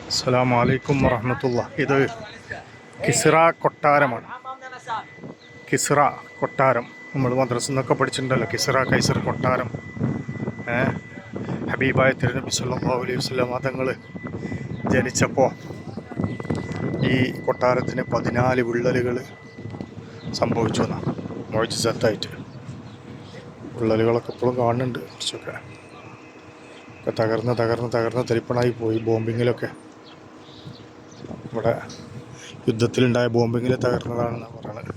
അസ്സലാമു അലൈക്കും വറഹ്മത്തുള്ളാഹി. ഇത് കിസ്റ കൊട്ടാരമാണ്. കിസ്റ കൊട്ടാരം നമ്മൾ മദ്രസയിൽ നിന്നൊക്കെ പഠിച്ചിട്ടുണ്ടല്ലോ, കിസ്റ കൈസർ കൊട്ടാരം. ഹബീബായ തിരുനബി സല്ലല്ലാഹു അലൈഹി വസല്ലം തങ്ങൾ ജനിച്ചപ്പോൾ ഈ കൊട്ടാരത്തിന് 14 വിള്ളലുകൾ സംഭവിച്ചു എന്നാണ് മുഅ്ജിസത്തായിട്ട്. വിള്ളലുകളൊക്കെ ഇപ്പോഴും കാണുന്നുണ്ട്. കുറച്ചൊക്കെ തകർന്ന് തരിപ്പണായി പോയി ബോംബിങ്ങിലൊക്കെ. ഇവിടെ യുദ്ധത്തിലുണ്ടായ ബോംബിങ്ങിൽ തകർന്നതാണെന്നാണ് പറയുന്നത്.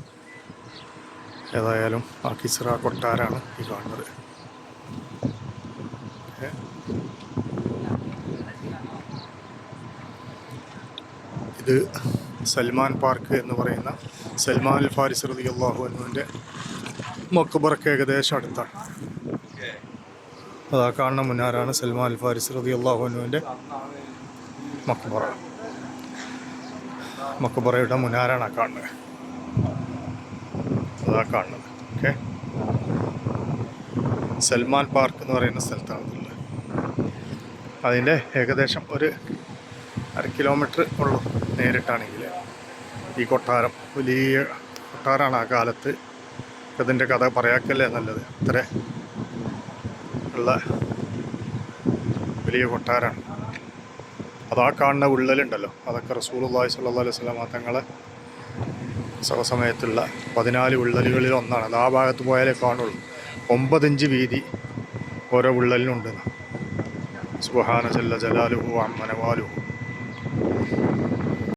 ഏതായാലും ആ കിസ്റ കൊട്ടാരാണ് ഈ കാണുന്നത്. ഇത് സൽമാൻ പാർക്ക് എന്ന് പറയുന്ന സൽമാൻ അൽ ഫാരിസ് റളിയല്ലാഹു അൻഹുവിൻ്റെ മക്ബറക്ക് ഏകദേശം അടുത്താണ്. അതാ കാണുന്ന മുന്നാരാണ് സൽമാൻ അൽ ഫാരിസ് റളിയല്ലാഹു അൻഹുവിൻ്റെ മക്ബറ. മക്ബറയുടെ മുനാരാണ് ആ കാണുന്നത്. അതാ കാണുന്നത്. ഓക്കെ, സൽമാൻ പാർക്ക് എന്ന് പറയുന്ന സ്ഥലത്താണ് ഉള്ളത്. അതിൻ്റെ ഏകദേശം ഒരു 1/2 കിലോമീറ്റർ ഉള്ളൂ നേരിട്ടാണെങ്കിൽ. ഈ കൊട്ടാരം വലിയ കൊട്ടാരമാണ്. ആ കാലത്ത് അതിൻ്റെ കഥ പറയാക്കല്ലേ നല്ലത്. അത്ര ഉള്ള വലിയ കൊട്ടാരമാണ്. അതാ കാണുന്ന വിള്ളലുണ്ടല്ലോ, അതൊക്കെ റസൂലുള്ളാഹി സ്വല്ലല്ലാഹു അലൈഹി വസല്ലം തങ്ങളെ സമയത്തുള്ള 14 വിള്ളലുകളിൽ ഒന്നാണ്. അത് ആ ഭാഗത്ത് പോയാലേ കാണുള്ളൂ. 9 ഇഞ്ച് വീതി ഓരോ വിള്ളലിനുണ്ട്. സുബ്ഹാന ജല്ല ജലാലുഹു അമ്മ നവാലുഹു.